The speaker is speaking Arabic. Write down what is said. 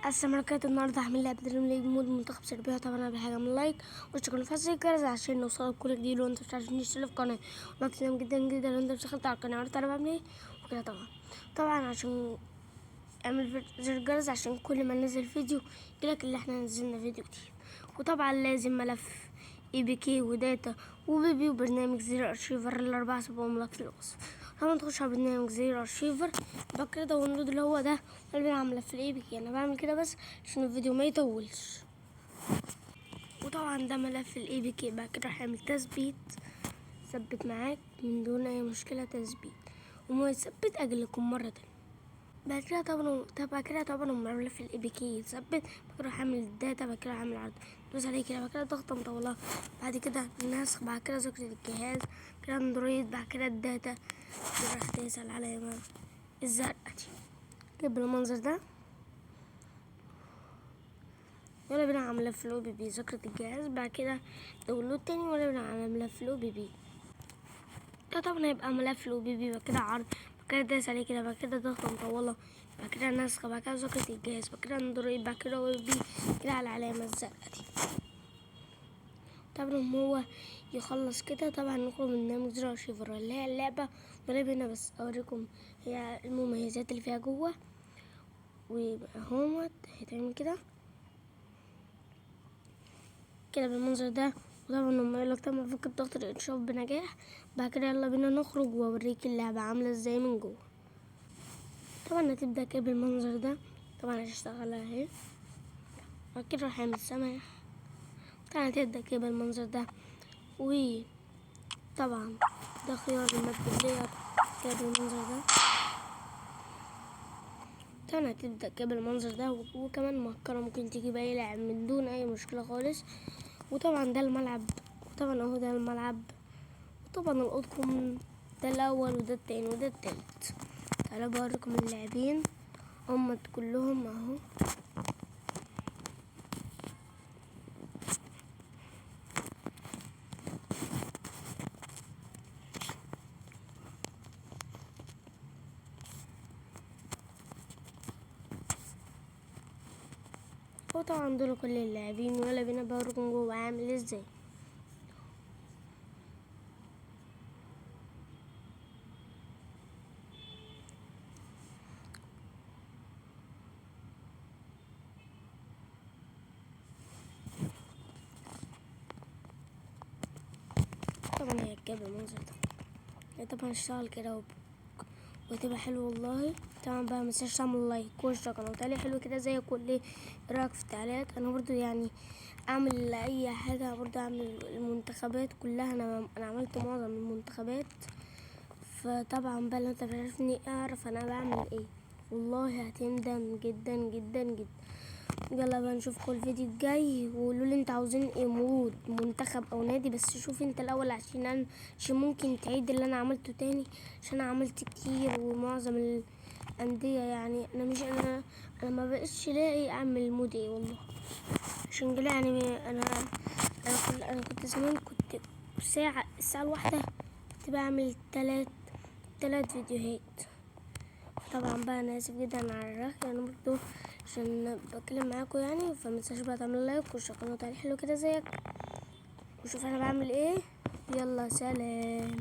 السلام عليكم. النهارده هعمل لعبه دريم ليج مود منتخب صربيا. طبعا اهم حاجه اعمل لايك واشترك في الجرس عشان نوصلك كل جديد. لو انت مش عارف تشترك في القناه مكسيم جدا جدا لو انت دخلت على القناه عرفت انا بعمل ايه وكده. طبعا عشان اعمل زر الجرس عشان كل ما ننزل فيديو يجيلك اللي احنا نزلنا فيديو كتير. وطبعا لازم ملف اي بي كي وداتا وبيبي وبرنامج زيرو ارشيفر الاربعه سيبهم لك في الوصف. طبعا تخش على برنامج زيرو ارشيفر يبقى كده داونلود اللي هو ده اللي بنعمل ملف الاي بي كي. انا بعمل كده بس عشان الفيديو ما يطولش. وطبعا ده ملف الاي بي كي. بعد كده هعمل تثبيت ثبت معاك من دون اي مشكله تثبيت وما يثبت اجلكم مره تانية. بعد كده طبعا ملف الاي بي كي يتثبت. بعد كده هعمل الداتا. بعد كده هعمل عرض دوس عليه كده. بعد كده ضغطه مطوله. بعد كده النسخ. بعد كده ذاكرة الجهاز. كده اندرويد. بعد كده الداتا. راح تسأل على الزرقاء دي كده بالمنظر ده. ولا بينا على ملف الاو بي بي ذاكرة الجهاز. بعد كده داونلود تاني ولا بينا على ملف الاو بي بي. ده طبعا هيبقى ملف الاو بي بي. بعد كده عرض. بعد كده داس عليه كده. بعد كده ضغطة مطولة. بعد كده نسخة. بعد كده ذاكرة الجهاز. بعد كده اندرويد. بعد كده او بي بي كده على العلامة الزرقاء دي. طبعا هو يخلص كده طبعا نخرج من برنامج زيرو ارشيفر اللي هي اللعبة. ولا بينا بس اوريكم هي المميزات اللي فيها جوه. ويبقى هومت هيتعمل كده بالمنظر ده. وطبعا لما يقولك تم فك الضغط الانشاف بنجاح. بعد كده يلا بينا نخرج واوريك اللعبة عاملة ازاي من جوه. طبعا هتبدأ كده بالمنظر ده. طبعا هتشتغل اهي. بعد كده راح اعمل سماح. طبعا هتبدأ كده بالمنظر ده. وطبعا ده خيار المد بلاير كده بالمنظر ده. طبعا هتبدأ كده بالمنظر ده. وكمان مهكرة ممكن تيجي بأي لاعب من دون أي مشكلة خالص. وطبعا ده الملعب. وطبعا اهو ده الملعب. وطبعا الأوضكم ده الأول وده التاني وده التالت. تعالوا بوريكم اللاعبين هم كلهم اهو. وطبعا دول كل اللاعبين. ويلا بينا بوريكم جوه عامل ازاي. طبعا هي كده بالمنظر ده. طبعا اشتغل كده وتبقى حلو والله. طبعا بقى متنساش تعمل لايك واشترك قناة وتعليق حلو كده زي كل ايه رايك في التعليقات. انا برضو يعني اعمل اي حاجة. برضو اعمل المنتخبات كلها. انا عملت معظم المنتخبات. فطبعا بقى لو انت بتعرفني اعرف انا بعمل ايه والله هتندم جدا جدا جدا. يلا بقى نشوفكم الفيديو الجاي. وقولوا لي انتوا عاوزين ايه مود منتخب او نادي. بس شوف انت الاول عشان ممكن تعيد اللي انا عملته تاني عشان انا عملت كتير ومعظم الانديه. يعني انا مش انا ما بقتش لاقي اعمل مود ايه والله. عشان كده يعني انا كنت زمان كنت الساعه الواحده كنت بعمل تلات فيديوهات. طبعا بقى انا اسف جدا على الرخ يعني برضو عشان بتكلم معاكم يعني. فمتنساش بقى تعملوا لايك واشتركوا قناتي حلو كده زيك وشوف انا بعمل ايه. يلا سلام.